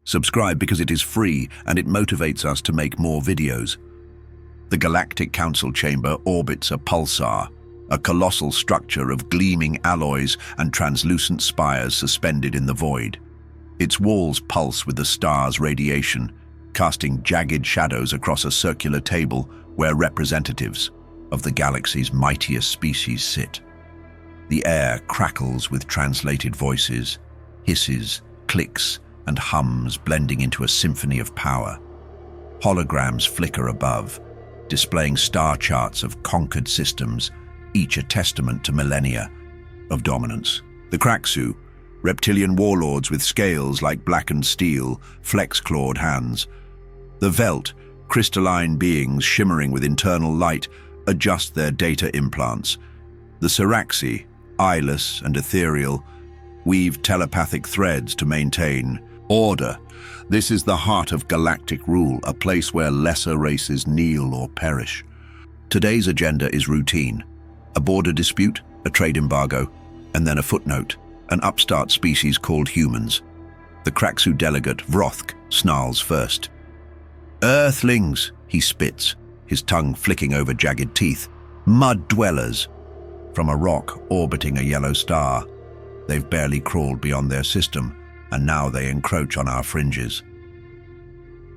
Subscribe because it is free and it motivates us to make more videos. The Galactic Council Chamber orbits a pulsar, a colossal structure of gleaming alloys and translucent spires suspended in the void. Its walls pulse with the star's radiation, casting jagged shadows across a circular table where representatives of the galaxy's mightiest species sit. The air crackles with translated voices, hisses, clicks, and hums blending into a symphony of power. Holograms flicker above, displaying star charts of conquered systems, each a testament to millennia of dominance. The Kraxu, reptilian warlords with scales like blackened steel, flex-clawed hands. The Velt, crystalline beings shimmering with internal light, adjust their data implants. The Siraxi, eyeless and ethereal, weave telepathic threads to maintain order. This is the heart of galactic rule, a place where lesser races kneel or perish. Today's agenda is routine. A border dispute, a trade embargo, and then a footnote, an upstart species called humans. The Kraxu delegate, Vrothk, snarls first. "Earthlings," he spits, his tongue flicking over jagged teeth. "Mud dwellers." From a rock orbiting a yellow star, they've barely crawled beyond their system, and now they encroach on our fringes.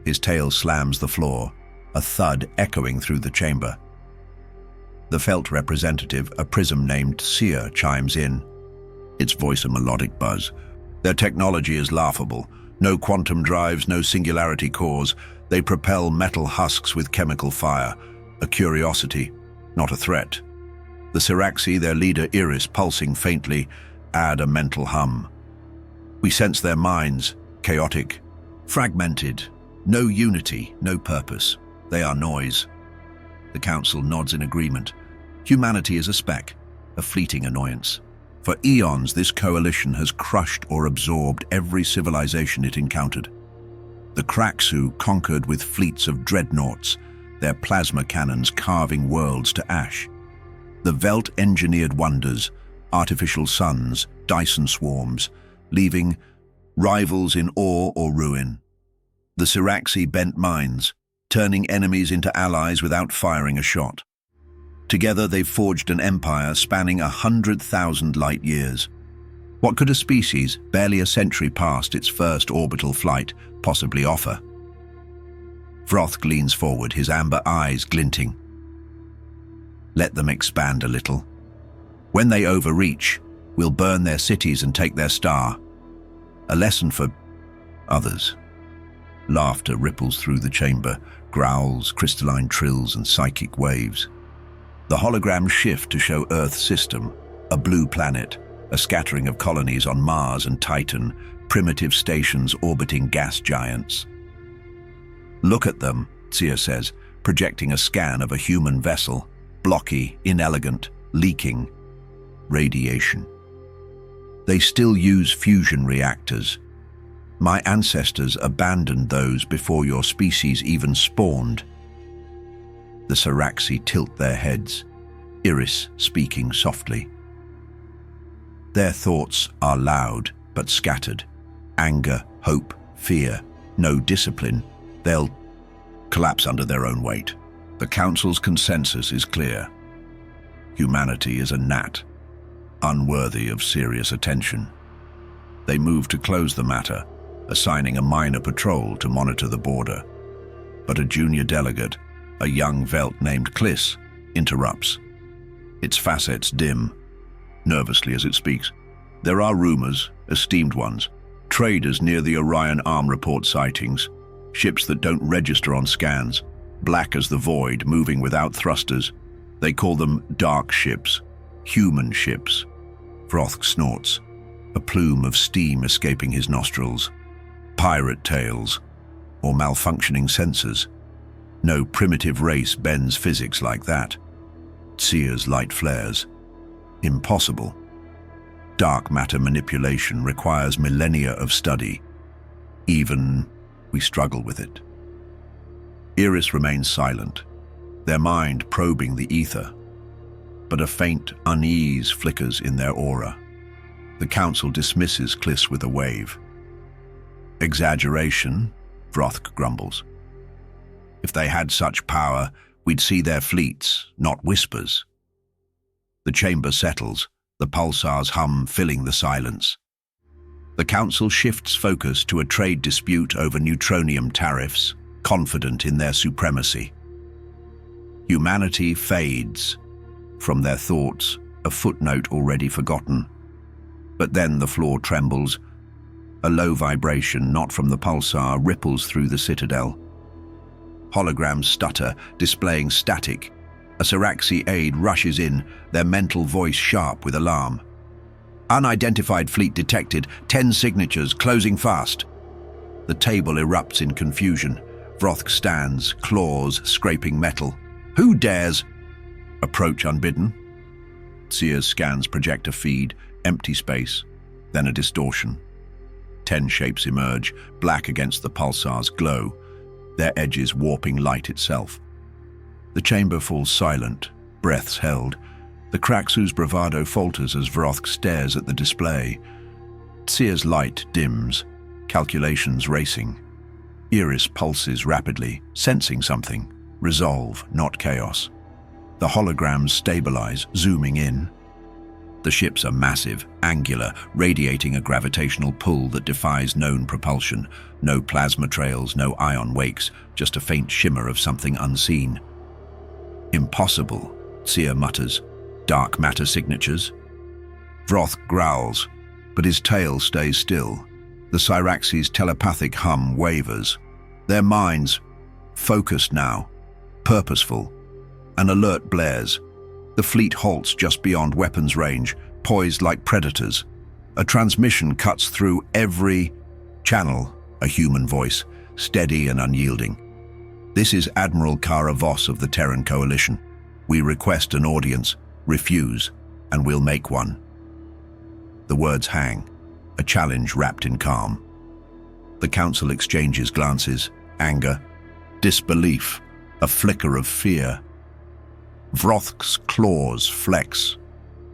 His tail slams the floor, a thud echoing through the chamber. The Felt representative, a prism named Seer, chimes in, its voice a melodic buzz. Their technology is laughable. No quantum drives, no singularity cores. They propel metal husks with chemical fire. A curiosity, not a threat. The Siraxi, their leader Iris, pulsing faintly, add a mental hum. We sense their minds, chaotic, fragmented, no unity, no purpose. They are noise. The Council nods in agreement. Humanity is a speck, a fleeting annoyance. For eons, this coalition has crushed or absorbed every civilization it encountered. The Kraxu conquered with fleets of dreadnoughts, their plasma cannons carving worlds to ash. The Velt engineered wonders, artificial suns, Dyson swarms, leaving rivals in awe or ruin. The Siraxi bent minds, turning enemies into allies without firing a shot. Together they've forged an empire spanning 100,000 light years. What could a species, barely a century past its first orbital flight, possibly offer? Vrothk leans forward, his amber eyes glinting. Let them expand a little. When they overreach, we'll burn their cities and take their star. A lesson for others. Laughter ripples through the chamber, growls, crystalline trills, and psychic waves. The holograms shift to show Earth's system, a blue planet, a scattering of colonies on Mars and Titan, primitive stations orbiting gas giants. Look at them, Seer says, projecting a scan of a human vessel, blocky, inelegant, leaking. Radiation. They still use fusion reactors. My ancestors abandoned those before your species even spawned. The Siraxi tilt their heads, Iris speaking softly. Their thoughts are loud but scattered. Anger, hope, fear, no discipline. They'll collapse under their own weight. The Council's consensus is clear. Humanity is a gnat, unworthy of serious attention. They move to close the matter, assigning a minor patrol to monitor the border. But a junior delegate, a young Velt named Kliss, interrupts. Its facets dim, nervously as it speaks. There are rumors, esteemed ones. Traders near the Orion Arm report sightings, ships that don't register on scans, black as the void, moving without thrusters. They call them dark ships, human ships. Vrothk snorts, a plume of steam escaping his nostrils. Pirate tales, or malfunctioning sensors. No primitive race bends physics like that. Seer's light flares. Impossible. Dark matter manipulation requires millennia of study. Even we struggle with it. Iris remains silent, their mind probing the ether. But a faint unease flickers in their aura. The Council dismisses Kliss with a wave. Exaggeration, Vrothk grumbles. If they had such power, we'd see their fleets, not whispers. The chamber settles, the pulsars hum filling the silence. The council shifts focus to a trade dispute over neutronium tariffs, confident in their supremacy. Humanity fades. From their thoughts, a footnote already forgotten. But then the floor trembles. A low vibration, not from the pulsar, ripples through the citadel. Holograms stutter, displaying static. A Siraxi aide rushes in, their mental voice sharp with alarm. Unidentified fleet detected, 10 signatures, closing fast. The table erupts in confusion. Vrothk stands, claws scraping metal. Who dares? Approach unbidden. Sears scans projector feed, empty space, then a distortion. 10 shapes emerge, black against the pulsar's glow, their edges warping light itself. The chamber falls silent, breaths held. The Kraxu's bravado falters as Vrothk stares at the display. Sears' light dims, calculations racing. Iris pulses rapidly, sensing something. Resolve, not chaos. The holograms stabilize, zooming in. The ships are massive, angular, radiating a gravitational pull that defies known propulsion. No plasma trails, no ion wakes, just a faint shimmer of something unseen. Impossible, Sear mutters. Dark matter signatures. Vrothk growls, but his tail stays still. The Siraxi's telepathic hum wavers. Their minds, focused now, purposeful. An alert blares. The fleet halts just beyond weapons range, poised like predators. A transmission cuts through every channel, a human voice, steady and unyielding. This is Admiral Kara Voss of the Terran Coalition. We request an audience. Refuse, and we'll make one. The words hang, a challenge wrapped in calm. The council exchanges glances, anger, disbelief, a flicker of fear. Vrothk's claws flex.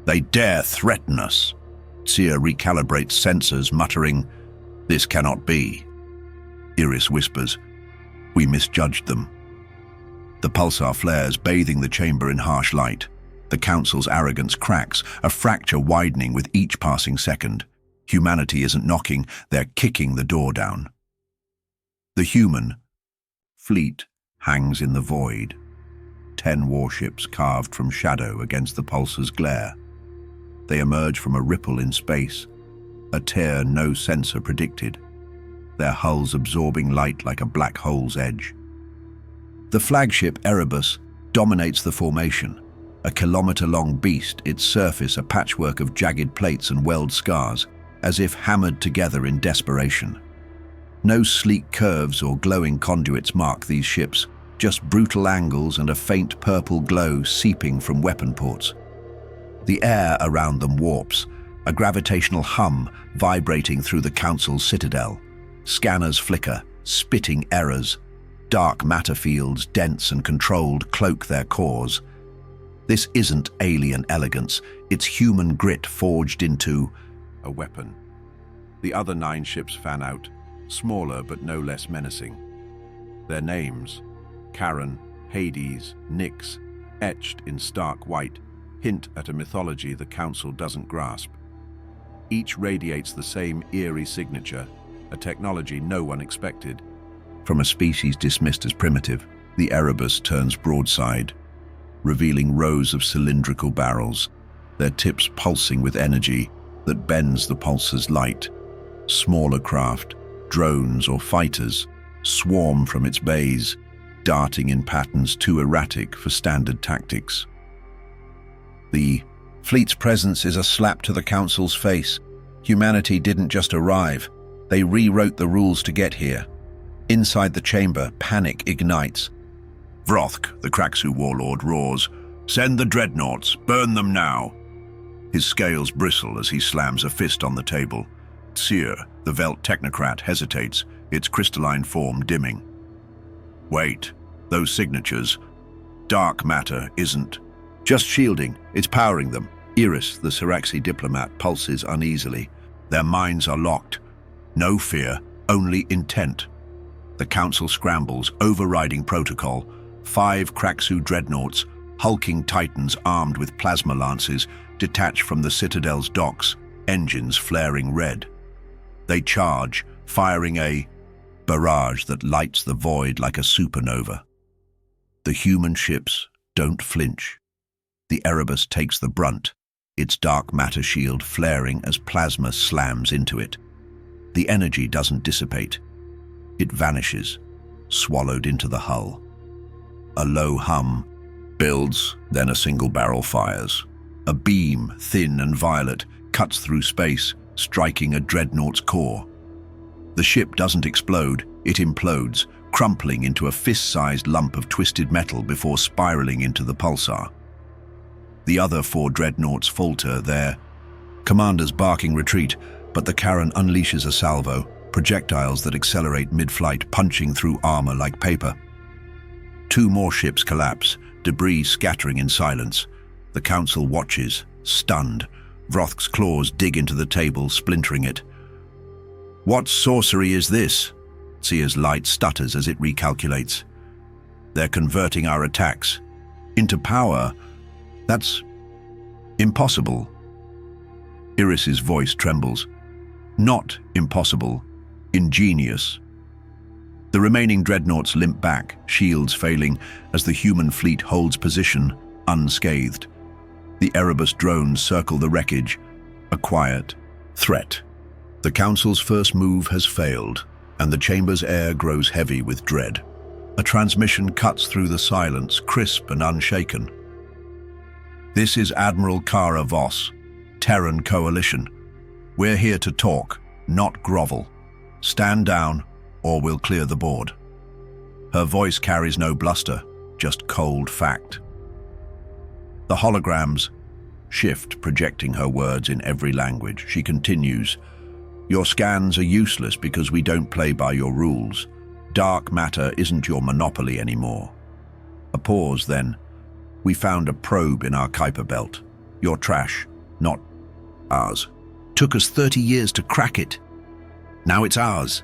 They dare threaten us. Sear recalibrates sensors, muttering, "This cannot be." Iris whispers, "We misjudged them." The pulsar flares, bathing the chamber in harsh light. The council's arrogance cracks, a fracture widening with each passing second. Humanity isn't knocking, they're kicking the door down. The human fleet hangs in the void. 10 warships carved from shadow against the pulsar's glare. They emerge from a ripple in space, a tear no sensor predicted, their hulls absorbing light like a black hole's edge. The flagship Erebus dominates the formation. A kilometer-long beast, its surface a patchwork of jagged plates and weld scars, as if hammered together in desperation. No sleek curves or glowing conduits mark these ships, just brutal angles and a faint purple glow seeping from weapon ports. The air around them warps, a gravitational hum vibrating through the council's citadel. Scanners flicker, spitting errors. Dark matter fields, dense and controlled, cloak their cores. This isn't alien elegance, it's human grit forged into a weapon. The other 9 ships fan out, smaller but no less menacing. Their names, Karen, Hades, Nyx, etched in stark white, hint at a mythology the Council doesn't grasp. Each radiates the same eerie signature, a technology no one expected. From a species dismissed as primitive, the Erebus turns broadside, revealing rows of cylindrical barrels, their tips pulsing with energy that bends the pulsar's light. Smaller craft, drones or fighters, swarm from its bays, darting in patterns too erratic for standard tactics. The fleet's presence is a slap to the Council's face. Humanity didn't just arrive, they rewrote the rules to get here. Inside the chamber, panic ignites. Vrothk, the Kraxu warlord, roars, "Send the dreadnoughts, burn them now!" His scales bristle as he slams a fist on the table. Sear, the Velt technocrat, hesitates, its crystalline form dimming. "Wait, those signatures. Dark matter isn't just shielding, it's powering them." Iris, the Siraxi diplomat, pulses uneasily. Their minds are locked. No fear, only intent. The Council scrambles, overriding protocol. 5 Kraxu dreadnoughts, hulking titans armed with plasma lances, detach from the Citadel's docks, engines flaring red. They charge, firing a barrage that lights the void like a supernova. The human ships don't flinch. The Erebus takes the brunt, its dark matter shield flaring as plasma slams into it. The energy doesn't dissipate. It vanishes, swallowed into the hull. A low hum builds, then a single barrel fires. A beam, thin and violet, cuts through space, striking a dreadnought's core. The ship doesn't explode, it implodes, crumpling into a fist-sized lump of twisted metal before spiraling into the pulsar. The other 4 dreadnoughts falter, their commanders barking retreat, but the Karen unleashes a salvo, projectiles that accelerate mid-flight, punching through armor like paper. 2 more ships collapse, debris scattering in silence. The Council watches, stunned. Vroth's claws dig into the table, splintering it. What sorcery is this? Tsia's light stutters as it recalculates. They're converting our attacks into power. That's impossible. Iris's voice trembles. Not impossible, ingenious. The remaining dreadnoughts limp back, shields failing, as the human fleet holds position, unscathed. The Erebus drones circle the wreckage, a quiet threat. The Council's first move has failed, and the chamber's air grows heavy with dread. A transmission cuts through the silence, crisp and unshaken. This is Admiral Kara Voss, Terran Coalition. We're here to talk, not grovel. Stand down, or we'll clear the board. Her voice carries no bluster, just cold fact. The holograms shift, projecting her words in every language. She continues, "Your scans are useless because we don't play by your rules. Dark matter isn't your monopoly anymore." A pause, then. "We found a probe in our Kuiper belt. Your trash, not ours. Took us 30 years to crack it. Now it's ours."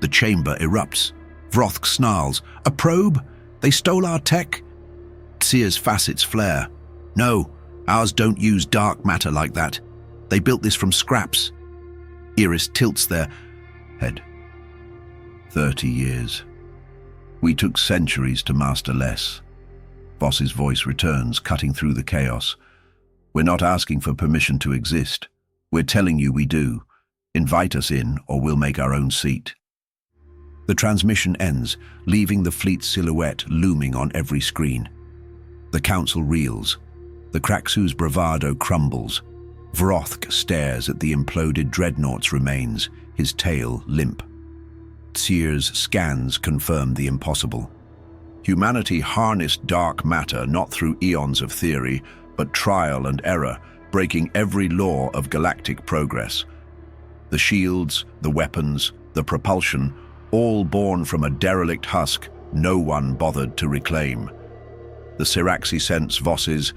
The chamber erupts. Vroth snarls, "A probe? They stole our tech?" Tsia's facets flare. "No, ours don't use dark matter like that. They built this from scraps." Iris tilts their head. 30 years. We took centuries to master less. Voss's voice returns, cutting through the chaos. "We're not asking for permission to exist. We're telling you we do. Invite us in, or we'll make our own seat." The transmission ends, leaving the fleet's silhouette looming on every screen. The Council reels. The Kraxu's bravado crumbles. Vroth stares at the imploded dreadnought's remains, his tail limp. Tsia's scans confirm the impossible. Humanity harnessed dark matter not through eons of theory, but trial and error, breaking every law of galactic progress. The shields, the weapons, the propulsion, all born from a derelict husk no one bothered to reclaim. The Siraxi sense Voss's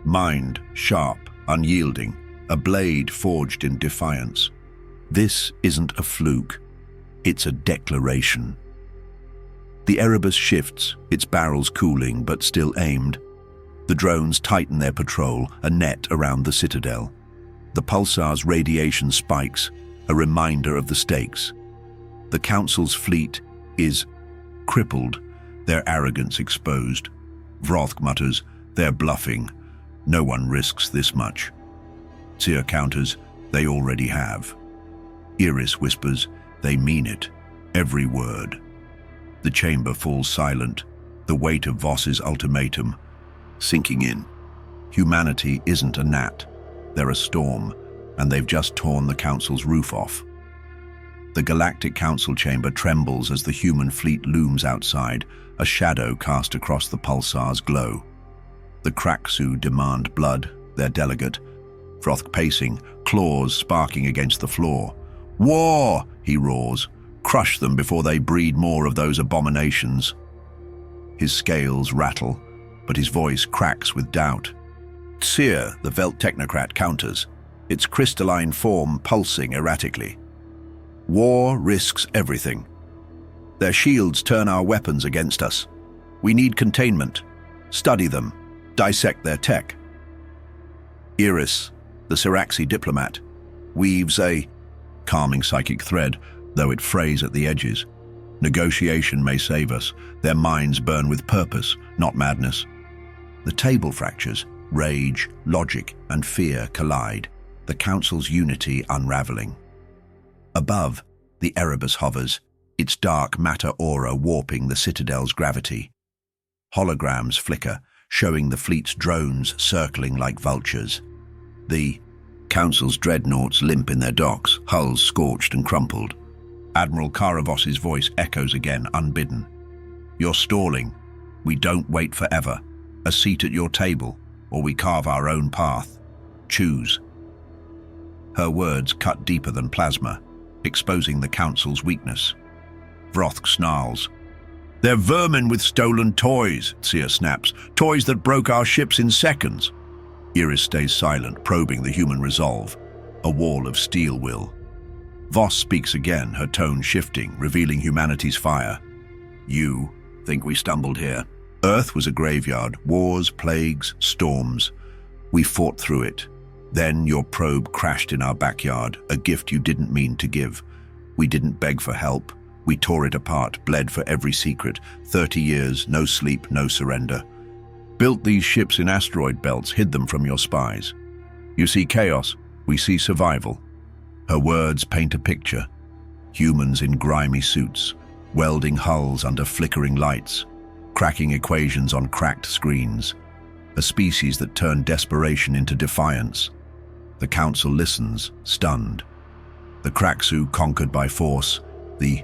mind, sharp, unyielding, a blade forged in defiance. This isn't a fluke, it's a declaration. The Erebus shifts, its barrels cooling but still aimed. The drones tighten their patrol, a net around the Citadel. The pulsar's radiation spikes, a reminder of the stakes. The Council's fleet is crippled, their arrogance exposed. Vroth mutters, "They're bluffing. No one risks this much." Tsia counters, "They already have." Iris whispers, "They mean it, every word." The chamber falls silent, the weight of Voss's ultimatum sinking in. Humanity isn't a gnat, they're a storm, and they've just torn the Council's roof off. The Galactic Council chamber trembles as the human fleet looms outside, a shadow cast across the pulsar's glow. The Kraxu demand blood, their delegate. Vroth pacing, claws sparking against the floor. "War!" he roars. "Crush them before they breed more of those abominations." His scales rattle, but his voice cracks with doubt. Tsia, the Velt technocrat, counters, its crystalline form pulsing erratically. War risks everything. Their shields turn our weapons against us. We need containment. Study them. Dissect their tech. Iris, the Siraxi diplomat, weaves a calming psychic thread, though it frays at the edges. Negotiation may save us. Their minds burn with purpose, not madness. The table fractures. Rage, logic, and fear collide, the Council's unity unraveling. Above, the Erebus hovers, its dark matter aura warping the Citadel's gravity. Holograms flicker, showing the fleet's drones circling like vultures. The Council's dreadnoughts limp in their docks, hulls scorched and crumpled. Admiral Karavos's voice echoes again, unbidden. "You're stalling. We don't wait forever. A seat at your table, or we carve our own path. Choose." Her words cut deeper than plasma, exposing the Council's weakness. Vroth snarls. "They're vermin with stolen toys," Sia snaps. "Toys that broke our ships in seconds." Iris stays silent, probing the human resolve, a wall of steel will. Voss speaks again, her tone shifting, revealing humanity's fire. "You think we stumbled here? Earth was a graveyard, wars, plagues, storms. We fought through it. Then your probe crashed in our backyard, a gift you didn't mean to give. We didn't beg for help. We tore it apart, bled for every secret. 30 years, no sleep, no surrender. Built these ships in asteroid belts, hid them from your spies. You see chaos, we see survival." Her words paint a picture. Humans in grimy suits, welding hulls under flickering lights, cracking equations on cracked screens. A species that turned desperation into defiance. The Council listens, stunned. The Kraxu conquered by force, the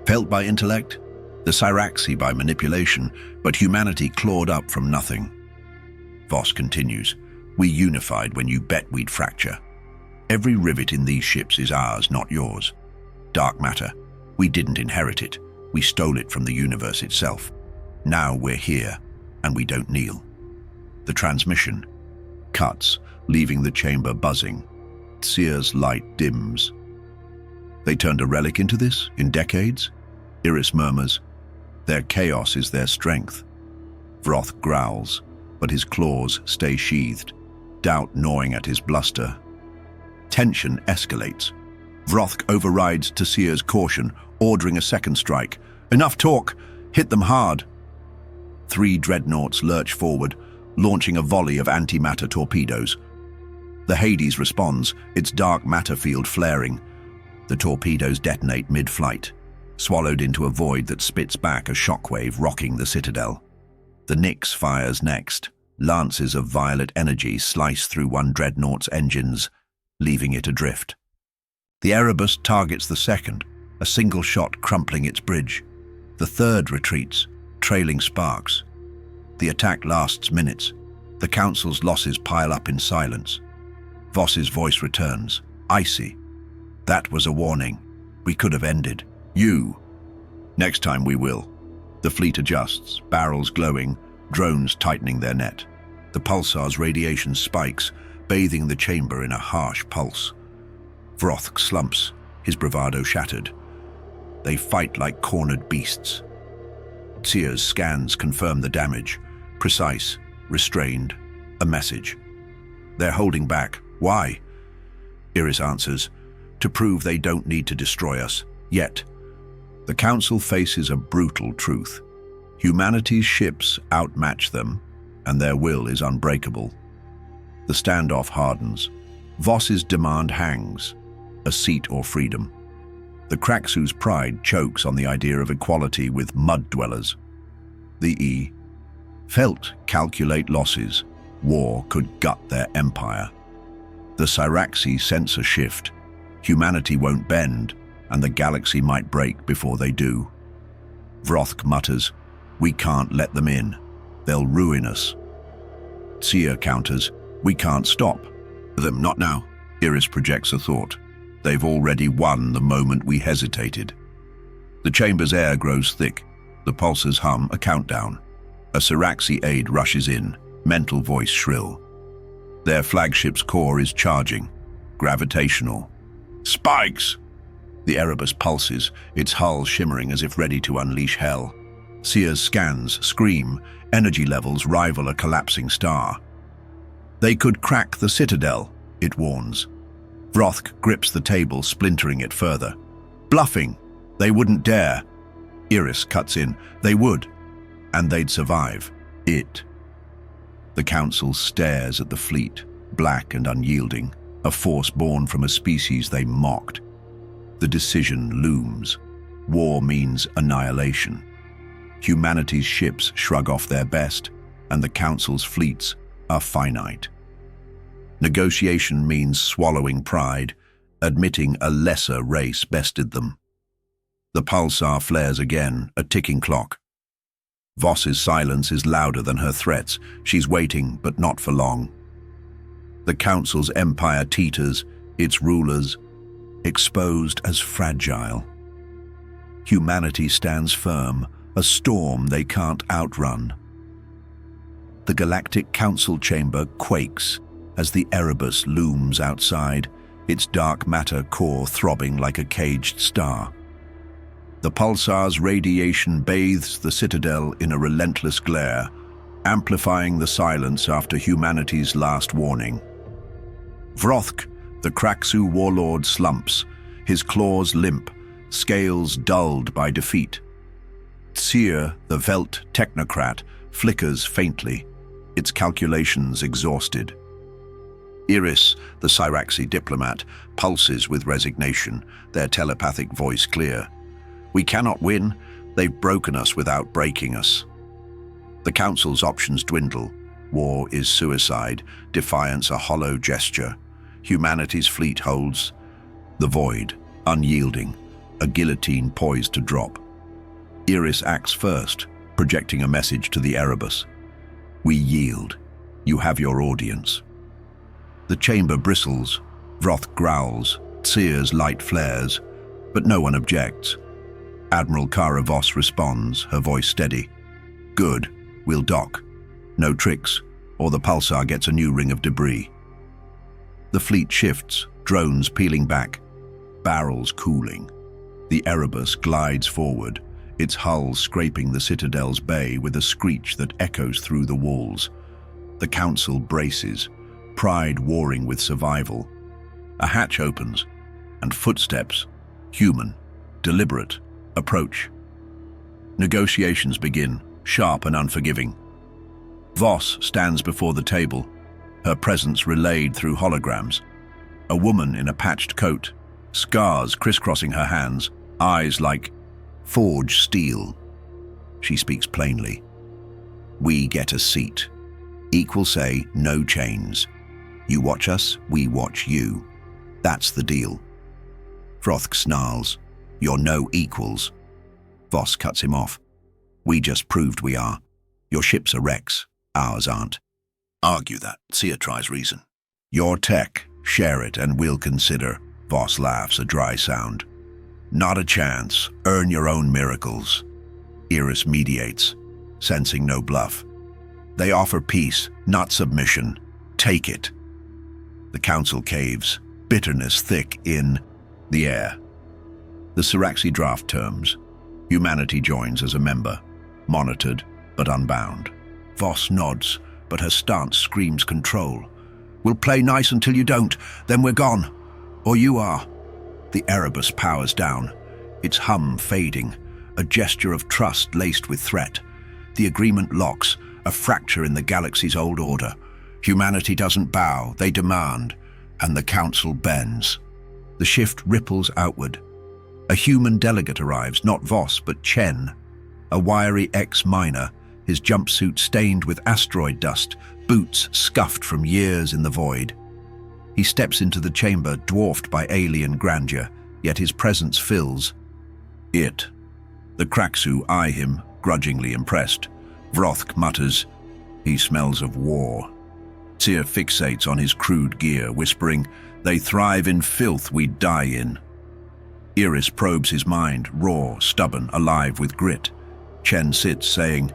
felt by intellect, the Siraxi by manipulation, but humanity clawed up from nothing. Voss continues, "We unified when you bet we'd fracture. Every rivet in these ships is ours, not yours. Dark matter, we didn't inherit it. We stole it from the universe itself. Now we're here, and we don't kneel." The transmission cuts, leaving the chamber buzzing. Sear's light dims. "They turned a relic into this, in decades?" Iris murmurs. "Their chaos is their strength." Vroth growls, but his claws stay sheathed, doubt gnawing at his bluster. Tension escalates. Vroth overrides Tassir's caution, ordering a second strike. "Enough talk! Hit them hard!" 3 dreadnoughts lurch forward, launching a volley of antimatter torpedoes. The Hades responds, its dark matter field flaring. The torpedoes detonate mid-flight, swallowed into a void that spits back a shockwave rocking the Citadel. The Nyx fires next. Lances of violet energy slice through one dreadnought's engines, leaving it adrift. The Erebus targets the second, a single shot crumpling its bridge. The third retreats, trailing sparks. The attack lasts minutes. The Council's losses pile up in silence. Voss's voice returns, icy. "That was a warning. We could have ended. You. Next time we will." The fleet adjusts, barrels glowing, drones tightening their net. The pulsar's radiation spikes, bathing the chamber in a harsh pulse. Vroth slumps, his bravado shattered. They fight like cornered beasts. Sear's scans confirm the damage. Precise, restrained, a message. "They're holding back. Why?" Iris answers, "To prove they don't need to destroy us, yet." The Council faces a brutal truth. Humanity's ships outmatch them, and their will is unbreakable. The standoff hardens. Voss's demand hangs, a seat or freedom. The Kraxu's pride chokes on the idea of equality with mud-dwellers. The felt calculate losses. War could gut their empire. The Siraxi sense a shift. Humanity won't bend, and the galaxy might break before they do. Vroth mutters, "We can't let them in. They'll ruin us." Sia counters, "We can't stop them, not now." Iris projects a thought. "They've already won the moment we hesitated." The chamber's air grows thick. The pulsars hum a countdown. A Siraxi aide rushes in, mental voice shrill. Their flagship's core is charging. Gravitational. "Spikes!" The Erebus pulses, its hull shimmering as if ready to unleash hell. Sears scans, scream, energy levels rival a collapsing star. They could crack the Citadel, it warns. Vroth grips the table, splintering it further. Bluffing! They wouldn't dare. Iris cuts in. They would. And they'd survive. It. The Council stares at the fleet, black and unyielding, a force born from a species they mocked. The decision looms. War means annihilation. Humanity's ships shrug off their best, and the Council's fleets are finite. Negotiation means swallowing pride, admitting a lesser race bested them. The pulsar flares again, a ticking clock. Voss's silence is louder than her threats. She's waiting, but not for long. The Council's empire teeters, its rulers exposed as fragile. Humanity stands firm, a storm they can't outrun. The Galactic Council chamber quakes as the Erebus looms outside, its dark matter core throbbing like a caged star. The pulsar's radiation bathes the Citadel in a relentless glare, amplifying the silence after humanity's last warning. Vroth, the Kraxu warlord, slumps, his claws limp, scales dulled by defeat. Tsier, the Velt technocrat, flickers faintly, its calculations exhausted. Iris, the Cyraxi diplomat, pulses with resignation, their telepathic voice clear. We cannot win. They've broken us without breaking us. The Council's options dwindle. War is suicide, defiance a hollow gesture. Humanity's fleet holds the void, unyielding, a guillotine poised to drop. Iris acts first, projecting a message to the Erebus. We yield. You have your audience. The chamber bristles. Vroth growls. Tsier's light flares, but no one objects. Admiral Kara Voss responds, her voice steady. Good, we'll dock. No tricks, or the pulsar gets a new ring of debris. The fleet shifts, drones peeling back, barrels cooling. The Erebus glides forward, its hull scraping the Citadel's bay with a screech that echoes through the walls. The Council braces, pride warring with survival. A hatch opens, and footsteps, human, deliberate, approach. Negotiations begin, sharp and unforgiving. Voss stands before the table, her presence relayed through holograms. A woman in a patched coat, scars crisscrossing her hands, eyes like forged steel. She speaks plainly. We get a seat. Equal say, no chains. You watch us, we watch you. That's the deal. Vroth snarls. You're no equals. Voss cuts him off. We just proved we are. Your ships are wrecks, ours aren't. Argue that, Tsier tries reason. Your tech, share it and we'll consider. Voss laughs, a dry sound. Not a chance, earn your own miracles. Iris mediates, sensing no bluff. They offer peace, not submission. Take it. The Council caves, bitterness thick in the air. The Cyraxi draft terms. Humanity joins as a member, monitored but unbound. Voss nods, but her stance screams control. We'll play nice until you don't, then we're gone. Or you are. The Erebus powers down, its hum fading, a gesture of trust laced with threat. The agreement locks, a fracture in the galaxy's old order. Humanity doesn't bow, they demand, and the Council bends. The shift ripples outward. A human delegate arrives, not Voss, but Chen, a wiry ex-miner, his jumpsuit stained with asteroid dust, boots scuffed from years in the void. He steps into the chamber, dwarfed by alien grandeur, yet his presence fills it. The Kraxu eye him, grudgingly impressed. Vroth mutters, he smells of war. Tsier fixates on his crude gear, whispering, they thrive in filth we die in. Iris probes his mind, raw, stubborn, alive with grit. Chen sits, saying,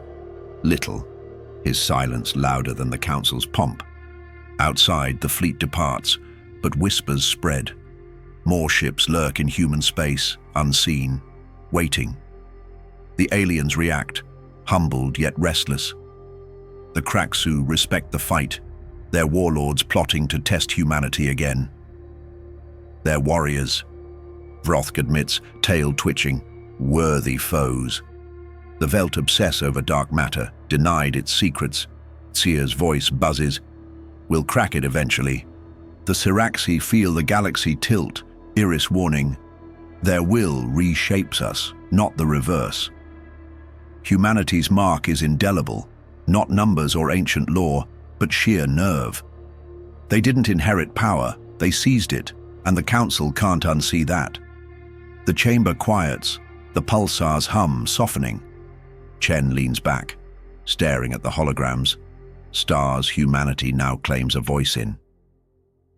little, his silence louder than the Council's pomp. Outside, the fleet departs, but whispers spread. More ships lurk in human space, unseen, waiting. The aliens react, humbled yet restless. The Kraxu respect the fight, their warlords plotting to test humanity again. Their warriors, Vrothk admits, tail twitching, worthy foes. The Velt obsess over dark matter, denied its secrets. Seer's voice buzzes. We'll crack it eventually. The Siraxi feel the galaxy tilt, Iris warning. Their will reshapes us, not the reverse. Humanity's mark is indelible, not numbers or ancient lore, but sheer nerve. They didn't inherit power, they seized it, and the Council can't unsee that. The chamber quiets, the pulsars hum, softening. Chen leans back, staring at the holograms. Stars humanity now claims a voice in.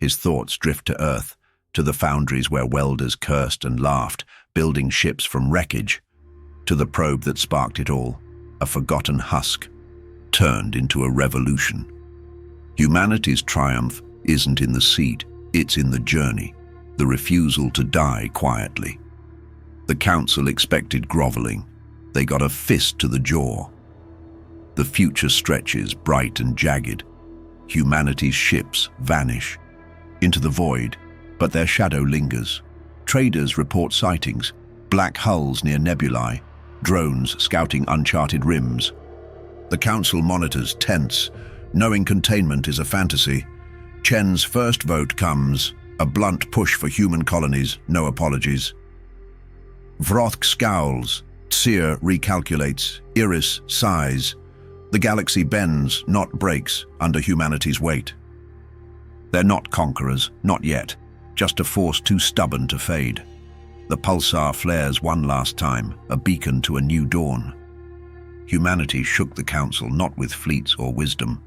His thoughts drift to Earth, to the foundries where welders cursed and laughed, building ships from wreckage, to the probe that sparked it all, a forgotten husk, turned into a revolution. Humanity's triumph isn't in the seat, it's in the journey, the refusal to die quietly. The Council expected groveling. They got a fist to the jaw. The future stretches bright and jagged. Humanity's ships vanish into the void, but their shadow lingers. Traders report sightings, black hulls near nebulae, drones scouting uncharted rims. The Council monitors, tense, knowing containment is a fantasy. Chen's first vote comes, a blunt push for human colonies, no apologies. Vrothk scowls, Seer recalculates, Iris sighs. The galaxy bends, not breaks, under humanity's weight. They're not conquerors, not yet, just a force too stubborn to fade. The pulsar flares one last time, a beacon to a new dawn. Humanity shook the Council not with fleets or wisdom,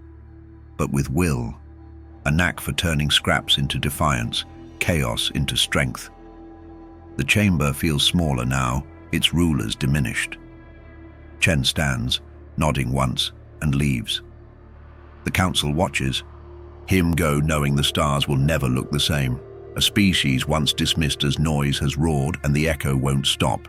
but with will, a knack for turning scraps into defiance, chaos into strength. The chamber feels smaller now, its rulers diminished. Chen stands, nodding once, and leaves. The Council watches, him go knowing the stars will never look the same. A species once dismissed as noise has roared and the echo won't stop.